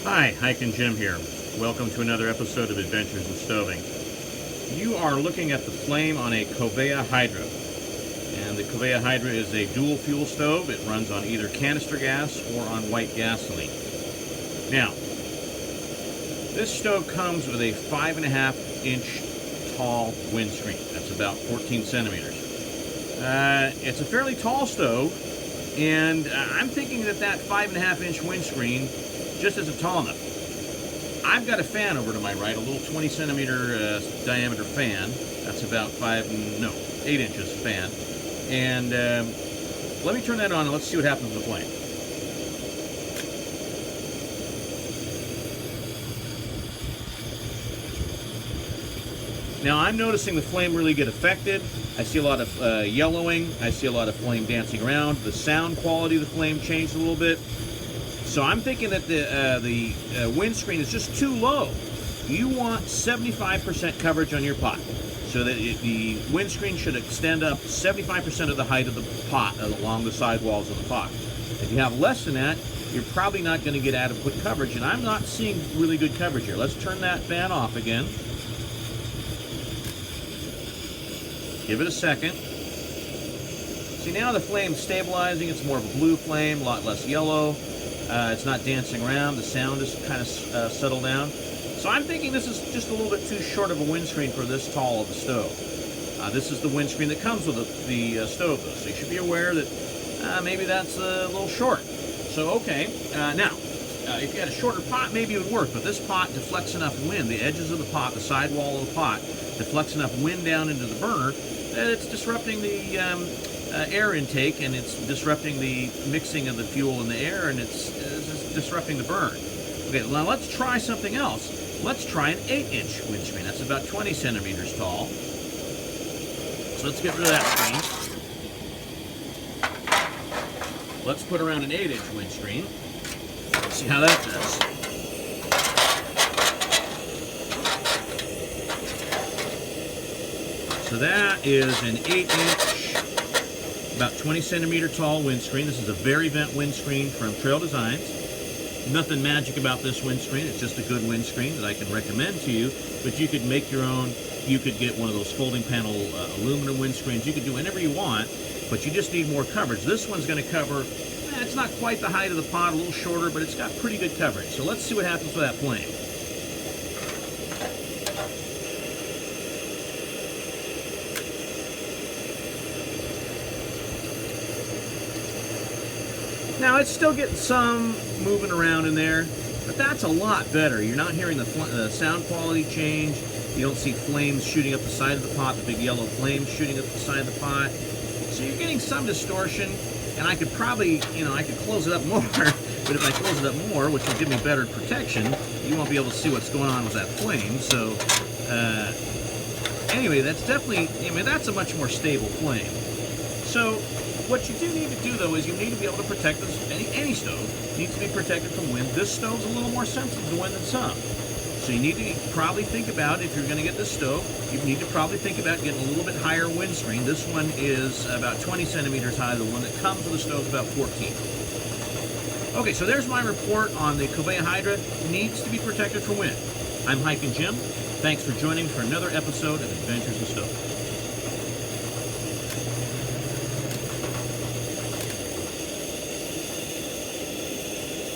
Hi, Hikin Jim here. Welcome to another episode of Adventures in Stoving. You are looking at the flame on a Kovea Hydra. And the Kovea Hydra is a dual fuel stove. It runs on either canister gas or on white gasoline. Now, this stove comes with a 5.5 inch tall windscreen. That's about 14 centimeters. It's a fairly tall stove, and I'm thinking that 5.5 inch windscreen just isn't tall enough. I've got a fan over to my right, a little 20 centimeter diameter fan. That's about 8 inches fan. And let me turn that on and let's see what happens with the flame. Now I'm noticing the flame really get affected. I see a lot of yellowing. I see a lot of flame dancing around. The sound quality of the flame changed a little bit. So I'm thinking that the windscreen is just too low. You want 75% coverage on your pot, so that the windscreen should extend up 75% of the height of the pot along the side walls of the pot. If you have less than that, you're probably not going to get adequate coverage, and I'm not seeing really good coverage here. Let's turn that fan off again. Give it a second. See, now the flame's stabilizing. It's more of a blue flame, a lot less yellow. It's not dancing around. The sound is kind of settled down. So I'm thinking this is just a little bit too short of a windscreen for this tall of a stove. This is the windscreen that comes with the stove, though. So you should be aware that maybe that's a little short. So, okay. Now, if you had a shorter pot, maybe it would work. But this pot deflects enough wind. The edges of the pot, the side wall of the pot, deflects enough wind down into the burner that it's disrupting the air intake, and it's disrupting the mixing of the fuel in the air, and it's disrupting the burn. Okay, now let's try something else. Let's try an 8-inch windscreen. That's about 20 centimeters tall. So let's get rid of that screen. Let's put around an 8-inch windscreen. Let's see how that does. So that is an 8-inch, about 20 centimeter tall windscreen. This is a Vari-Vent windscreen from Trail Designs. Nothing magic about this windscreen. It's just a good windscreen that I can recommend to you. But you could make your own. You could get one of those folding panel aluminum windscreens. You could do whatever you want, but you just need more coverage. This one's going to cover, it's not quite the height of the pot, a little shorter, but it's got pretty good coverage. So let's see what happens with that flame. Now, it's still getting some moving around in there, but that's a lot better. You're not hearing the sound quality change. You don't see flames shooting up the side of the pot, the big yellow flames shooting up the side of the pot. So you're getting some distortion, and I could probably, I could close it up more, but if I close it up more, which will give me better protection, you won't be able to see what's going on with that flame. So, anyway, that's definitely, that's a much more stable flame. So, what you do need to do, though, is you need to be able to protect this. Any stove needs to be protected from wind. This stove's a little more sensitive to wind than some. So you need to probably think about, if you're going to get this stove, you need to probably think about getting a little bit higher windscreen. This one is about 20 centimeters high. The one that comes with the stove is about 14. Okay, so there's my report on the Kovea Hydra. Needs to be protected from wind. I'm Hikin Jim. Thanks for joining for another episode of Adventures in Stoving.